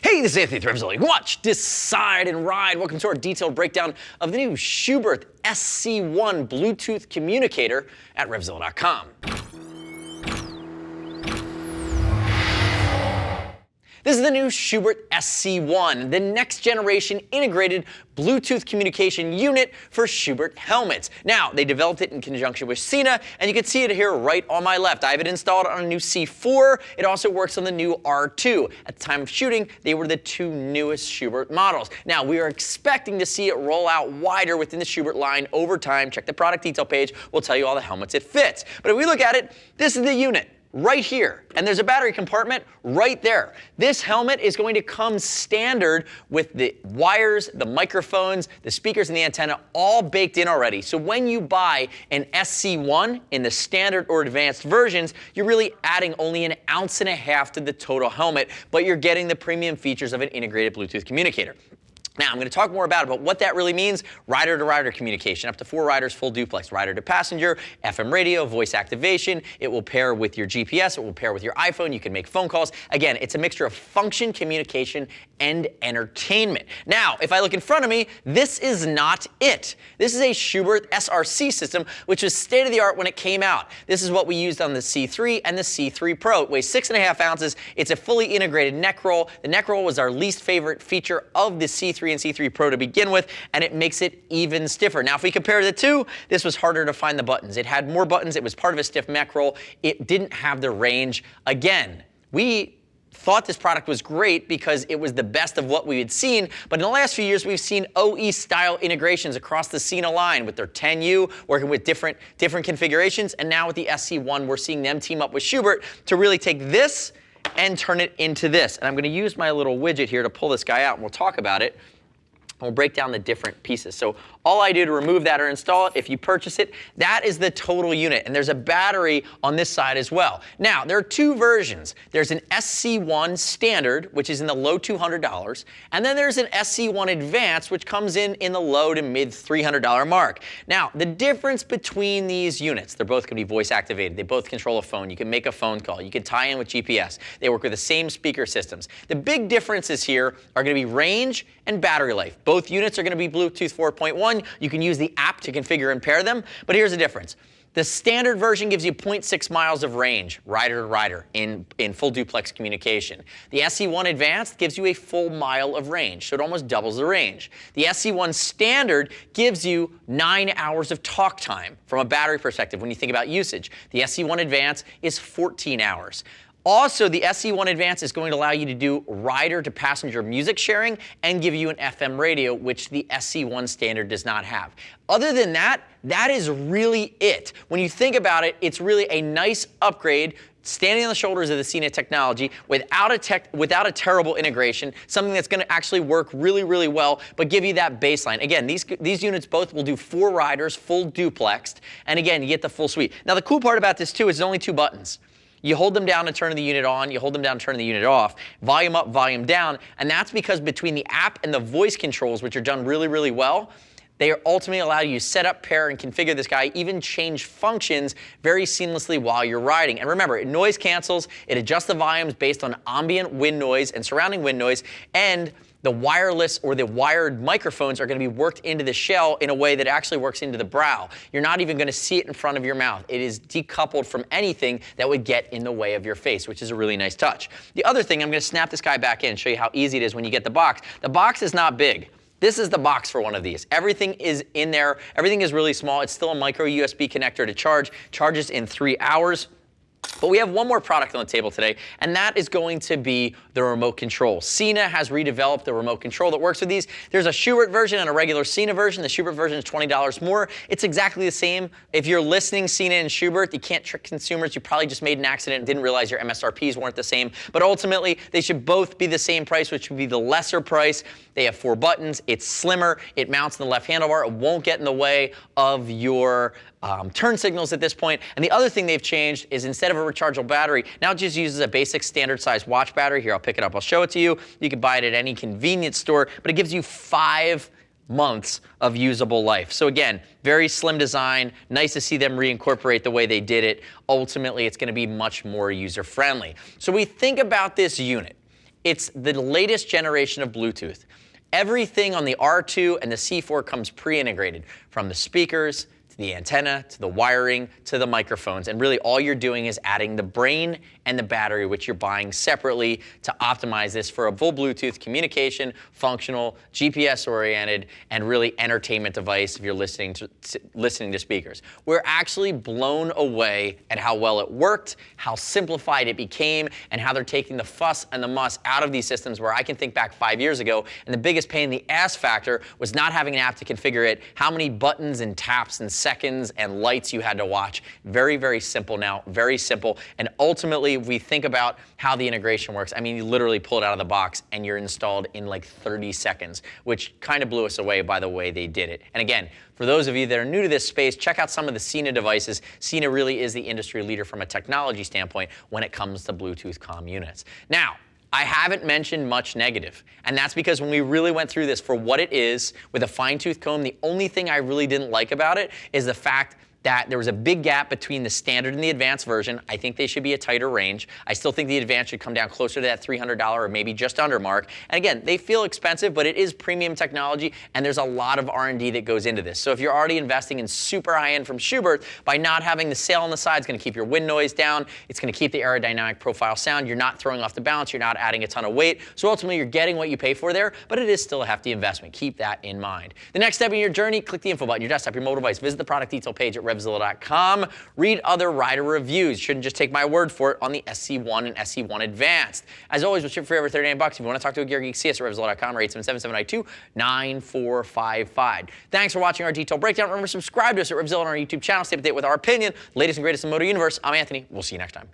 Hey, this is Anthony with RevZilla. Watch, decide, and ride. Welcome to our detailed breakdown of the new Schuberth SC1 Bluetooth Communicator at RevZilla.com. This is the new Schuberth SC1, the next generation integrated Bluetooth communication unit for Shubert helmets. Now, they developed it in conjunction with Sena, and you can see it here right on my left. I have it installed on a new C4. It also works on the new R2. At the time of shooting, they were the two newest Shubert models. Now, we are expecting to see it roll out wider within the Shubert line over time. Check the product detail page. We'll tell you all the helmets it fits. But if we look at it, this is the unit right here, and there's a battery compartment right there. This helmet is going to come standard with the wires, the microphones, the speakers, and the antenna all baked in already. So when you buy an SC1 in the standard or advanced versions, you're really adding only 1.5 ounces to the total helmet, but you're getting the premium features of an integrated Bluetooth communicator. Now, I'm going to talk more about it, but what that really means: rider-to-rider communication, up to 4 riders, full duplex, rider-to-passenger, FM radio, voice activation. It will pair with your GPS. It will pair with your iPhone. You can make phone calls. Again, it's a mixture of function, communication, and entertainment. Now, if I look in front of me, this is not it. This is a Schuberth SRC system, which was state-of-the-art when it came out. This is what we used on the C3 and the C3 Pro. It weighs 6.5 ounces. It's a fully integrated neck roll. The neck roll was our least favorite feature of the C3 and C3 Pro to begin with, and it makes it even stiffer. Now, if we compare the two, this was harder to find the buttons. It had more buttons. It was part of a stiff neck roll. It didn't have the range. Again, we thought this product was great because it was the best of what we had seen, but in the last few years we've seen OE-style integrations across the Sena line with their 10U, working with different configurations, and now with the SC1 we're seeing them team up with Shubert to really take this and turn it into this. And I'm going to use my little widget here to pull this guy out, and we'll talk about it. We'll break down the different pieces. So all I do to remove that or install it, if you purchase it, that is the total unit. And there's a battery on this side as well. Now, there are two versions. There's an SC1 Standard, which is in the low $200, and then there's an SC1 Advanced, which comes in the low to mid $300 mark. Now, the difference between these units, they're both going to be voice activated. They both control a phone. You can make a phone call. You can tie in with GPS. They work with the same speaker systems. The big differences here are going to be range and battery life. Both units are going to be Bluetooth 4.1. You can use the app to configure and pair them, but here's the difference. The standard version gives you 0.6 miles of range, rider to rider, in full duplex communication. The SC1 Advanced gives you a full mile of range, so it almost doubles the range. The SC1 Standard gives you 9 hours of talk time from a battery perspective when you think about usage. The SC1 Advanced is 14 hours. Also, the SC1 Advanced is going to allow you to do rider-to-passenger music sharing and give you an FM radio, which the SC1 Standard does not have. Other than that, that is really it. When you think about it, it's really a nice upgrade, standing on the shoulders of the Sena technology without a terrible integration, something that's going to actually work really, really well, but give you that baseline. Again, these units both will do 4 riders, full duplexed, and again, you get the full suite. Now, the cool part about this, too, is there's only 2 buttons. You hold them down to turn the unit on, you hold them down to turn the unit off, volume up, volume down, and that's because between the app and the voice controls, which are done really, really well, they ultimately allow you to set up, pair, and configure this guy, even change functions very seamlessly while you're riding. And remember, it noise cancels, it adjusts the volumes based on ambient wind noise and surrounding wind noise, and the wireless or the wired microphones are going to be worked into the shell in a way that actually works into the brow. You're not even going to see it in front of your mouth. It is decoupled from anything that would get in the way of your face, which is a really nice touch. The other thing, I'm going to snap this guy back in and show you how easy it is when you get the box. The box is not big. This is the box for one of these. Everything is in there. Everything is really small. It's still a micro USB connector to charge. Charges in 3 hours. But we have one more product on the table today, and that is going to be the remote control. Sena has redeveloped the remote control that works with these. There's a Schubert version and a regular Sena version. The Schubert version is $20 more. It's exactly the same. If you're listening Sena and Schubert, you can't trick consumers. You probably just made an accident and didn't realize your MSRPs weren't the same. But ultimately, they should both be the same price, which would be the lesser price. They have 4 buttons. It's slimmer. It mounts in the left handlebar. It won't get in the way of your turn signals at this point. And the other thing they've changed is instead of a rechargeable battery, now it just uses a basic standard size watch battery. Here, I'll pick it up. I'll show it to you. You can buy it at any convenience store, but it gives you 5 months of usable life. So again, very slim design. Nice to see them reincorporate the way they did it. Ultimately, it's going to be much more user-friendly. So we think about this unit. It's the latest generation of Bluetooth. Everything on the R2 and the C4 comes pre-integrated, from the speakers to the antenna, to the wiring, to the microphones, and really all you're doing is adding the brain and the battery, which you're buying separately to optimize this for a full Bluetooth communication, functional, GPS-oriented, and really entertainment device if you're listening to speakers. We're actually blown away at how well it worked, how simplified it became, and how they're taking the fuss and the muss out of these systems, where I can think back 5 years ago, and the biggest pain in the ass factor was not having an app to configure it, how many buttons and taps and seconds and lights you had to watch. Very, very simple now, very simple, and ultimately, if we think about how the integration works, I mean, you literally pull it out of the box and you're installed in like 30 seconds, which kind of blew us away by the way they did it. And again, for those of you that are new to this space, check out some of the Sena devices. Sena really is the industry leader from a technology standpoint when it comes to Bluetooth comm units. Now, I haven't mentioned much negative, and that's because when we really went through this for what it is with a fine-tooth comb, the only thing I really didn't like about it is the fact that there was a big gap between the standard and the advanced version. I think they should be a tighter range. I still think the advanced should come down closer to that $300 or maybe just under mark. And again, they feel expensive, but it is premium technology, and there's a lot of R&D that goes into this. So if you're already investing in super high-end from Schuberth, by not having the sail on the side, it's going to keep your wind noise down. It's going to keep the aerodynamic profile sound. You're not throwing off the balance. You're not adding a ton of weight. So ultimately, you're getting what you pay for there, but it is still a hefty investment. Keep that in mind. The next step in your journey, click the info button, your desktop, your mobile device. Visit the product detail page at RevZilla.com. Read other rider reviews. You shouldn't just take my word for it on the SC1 and SC1 Advanced. As always, we'll ship for over $39. If you want to talk to a gear geek, see us at RevZilla.com or 877-792-9455. Thanks for watching our detailed breakdown. Remember, subscribe to us at RevZilla on our YouTube channel. Stay up to date with our opinion, latest and greatest in the Moto Universe. I'm Anthony. We'll see you next time.